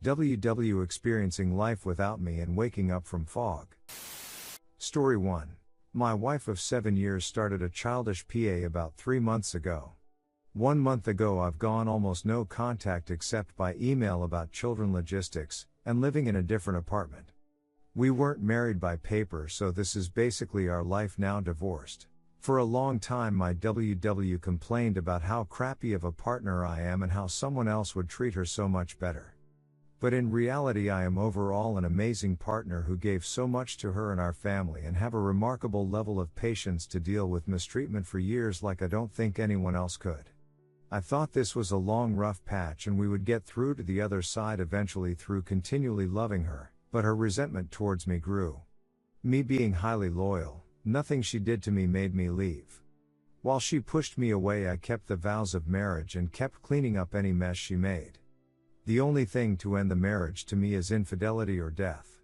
WW experiencing life without me and waking up from fog. Story 1. My wife of 7 years started a childish PA about 3 months ago. 1 month ago I've gone almost no contact except by email about children logistics, and living in a different apartment. We weren't married by paper, so this is basically our life now divorced. For a long time my WW complained about how crappy of a partner I am and how someone else would treat her so much better. But in reality I am overall an amazing partner who gave so much to her and our family and have a remarkable level of patience to deal with mistreatment for years like I don't think anyone else could. I thought this was a long rough patch and we would get through to the other side eventually through continually loving her, but her resentment towards me grew. Me being highly loyal, nothing she did to me made me leave. While she pushed me away I kept the vows of marriage and kept cleaning up any mess she made. The only thing to end the marriage to me is infidelity or death.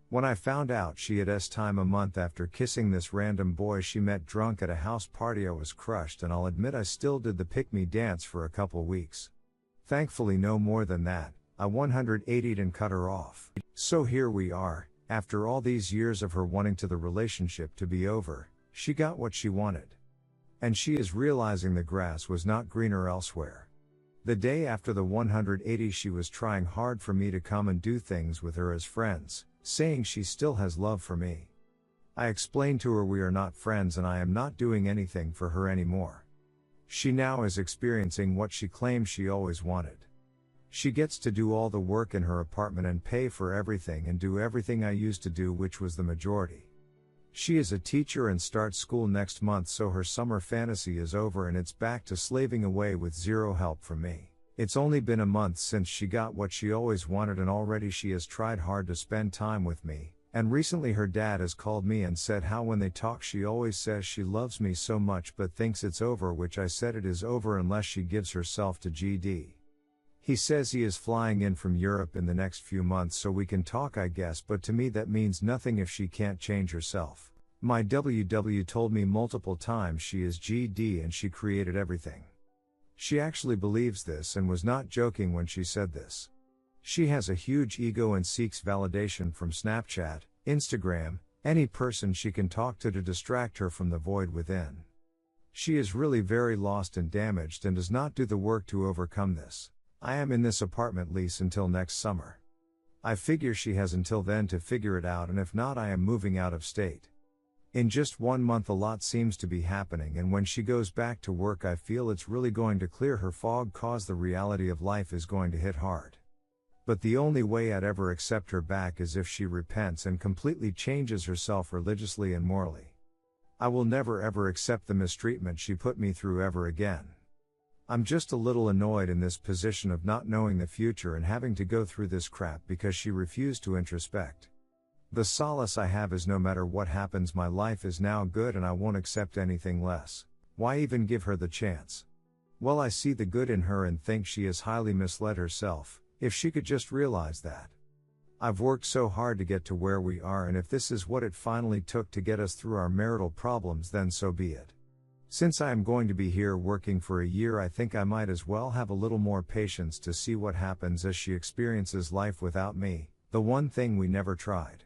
When I found out she had time a month after kissing this random boy she met drunk at a house party I was crushed, and I'll admit I still did the pick-me dance for a couple weeks. Thankfully no more than that, I 180'd and cut her off. So here we are, after all these years of her wanting the relationship to be over, she got what she wanted. And she is realizing the grass was not greener elsewhere. The day after the 180 she was trying hard for me to come and do things with her as friends, saying she still has love for me. I explained to her we are not friends and I am not doing anything for her anymore. She now is experiencing what she claims she always wanted. She gets to do all the work in her apartment and pay for everything and do everything I used to do, which was the majority. She is a teacher and starts school next month, so her summer fantasy is over and it's back to slaving away with zero help from me. It's only been a month since she got what she always wanted and already she has tried hard to spend time with me, and recently her dad has called me and said how when they talk she always says she loves me so much but thinks it's over, which I said it is over unless she gives herself to GD. He says he is flying in from Europe in the next few months so we can talk I guess, but to me that means nothing if she can't change herself. My WW told me multiple times she is GD and she created everything. She actually believes this and was not joking when she said this. She has a huge ego and seeks validation from Snapchat, Instagram, any person she can talk to distract her from the void within. She is really very lost and damaged and does not do the work to overcome this. I am in this apartment lease until next summer. I figure she has until then to figure it out, and if not I am moving out of state. In just 1 month a lot seems to be happening, and when she goes back to work I feel it's really going to clear her fog, cause the reality of life is going to hit hard. But the only way I'd ever accept her back is if she repents and completely changes herself religiously and morally. I will never ever accept the mistreatment she put me through ever again. I'm just a little annoyed in this position of not knowing the future and having to go through this crap because she refused to introspect. The solace I have is no matter what happens my life is now good and I won't accept anything less. Why even give her the chance? Well, I see the good in her and think she has highly misled herself, if she could just realize that. I've worked so hard to get to where we are, and if this is what it finally took to get us through our marital problems, then so be it. Since I am going to be here working for a year, I think I might as well have a little more patience to see what happens as she experiences life without me, the one thing we never tried.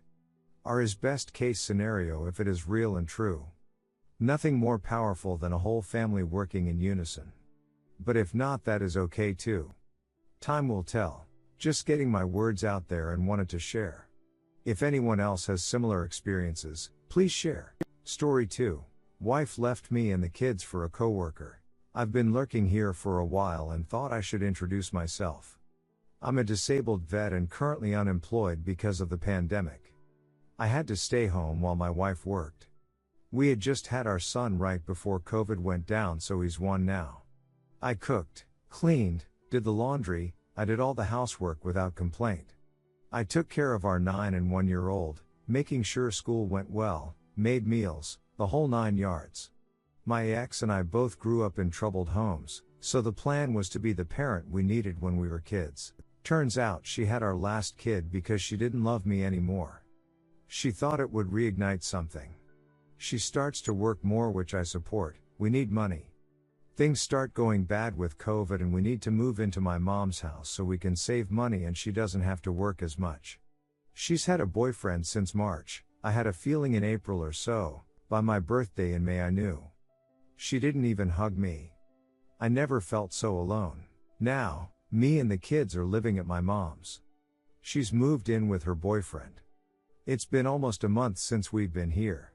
Our is best case scenario if it is real and true. Nothing more powerful than a whole family working in unison. But if not, that is okay too. Time will tell. Just getting my words out there and wanted to share. If anyone else has similar experiences, please share. Story 2. Wife left me and the kids for a coworker. I've been lurking here for a while and thought I should introduce myself. I'm a disabled vet and currently unemployed because of the pandemic. I had to stay home while my wife worked. We had just had our son right before COVID went down, so he's 1 now. I cooked, cleaned, did the laundry, I did all the housework without complaint. I took care of our 9 and 1-year-old, making sure school went well, made meals, the whole 9 yards. My ex and I both grew up in troubled homes, so the plan was to be the parent we needed when we were kids. Turns out she had our last kid because she didn't love me anymore. She thought it would reignite something. She starts to work more, which I support. We need money. Things start going bad with COVID and we need to move into my mom's house so we can save money and she doesn't have to work as much. She's had a boyfriend since March. I had a feeling in April or so. By my birthday in May I knew. She didn't even hug me. I never felt so alone. Now, me and the kids are living at my mom's. She's moved in with her boyfriend. It's been almost a month since we've been here.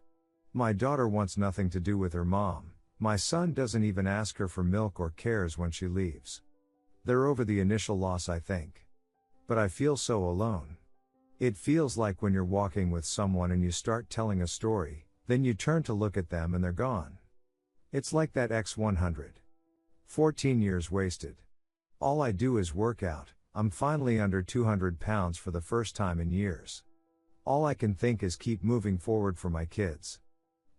My daughter wants nothing to do with her mom. My son doesn't even ask her for milk or cares when she leaves. They're over the initial loss, I think. But I feel so alone. It feels like when you're walking with someone and you start telling a story, then you turn to look at them and they're gone. It's like that X100. 14 years wasted. All I do is work out. I'm finally under 200 pounds for the first time in years. All I can think is keep moving forward for my kids.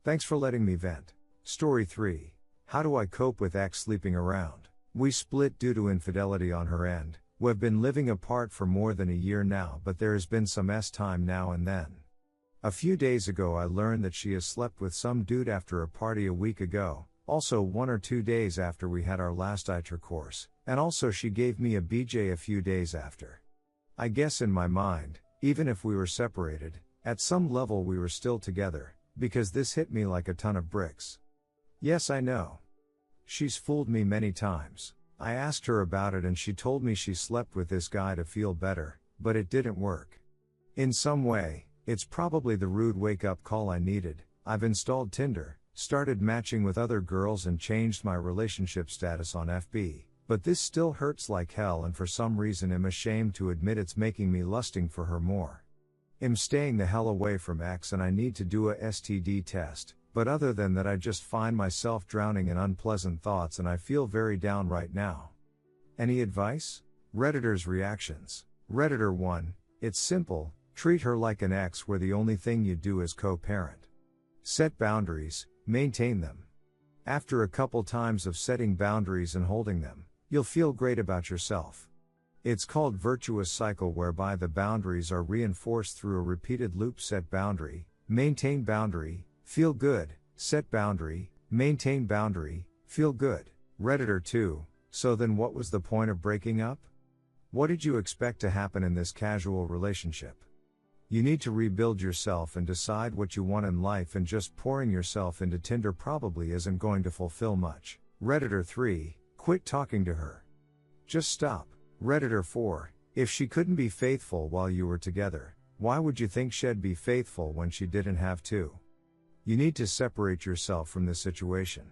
Thanks for letting me vent. Story 3. How do I cope with ex sleeping around? We split due to infidelity on her end. We've been living apart for more than a year now, but there has been some time now and then. A few days ago I learned that she has slept with some dude after a party a week ago, also 1 or 2 days after we had our last intercourse, and also she gave me a BJ a few days after. I guess in my mind, even if we were separated, at some level we were still together, because this hit me like a ton of bricks. Yes, I know. She's fooled me many times. I asked her about it and she told me she slept with this guy to feel better, but it didn't work. In some way, it's probably the rude wake-up call I needed. I've installed Tinder, started matching with other girls and changed my relationship status on FB, but this still hurts like hell and for some reason I'm ashamed to admit it's making me lusting for her more. I'm staying the hell away from ex and I need to do a STD test. But other than that I just find myself drowning in unpleasant thoughts and I feel very down right now. Any advice? Redditor's reactions. Redditor 1, it's simple, treat her like an ex where the only thing you do is co-parent. Set boundaries, maintain them. After a couple times of setting boundaries and holding them, you'll feel great about yourself. It's called virtuous cycle whereby the boundaries are reinforced through a repeated loop. Set boundary, maintain boundary, feel good, set boundary, maintain boundary, feel good. Redditor 2, so then what was the point of breaking up? What did you expect to happen in this casual relationship? You need to rebuild yourself and decide what you want in life, and just pouring yourself into Tinder probably isn't going to fulfill much. Redditor 3, quit talking to her. Just stop. Redditor 4, if she couldn't be faithful while you were together, why would you think she'd be faithful when she didn't have to? You need to separate yourself from this situation.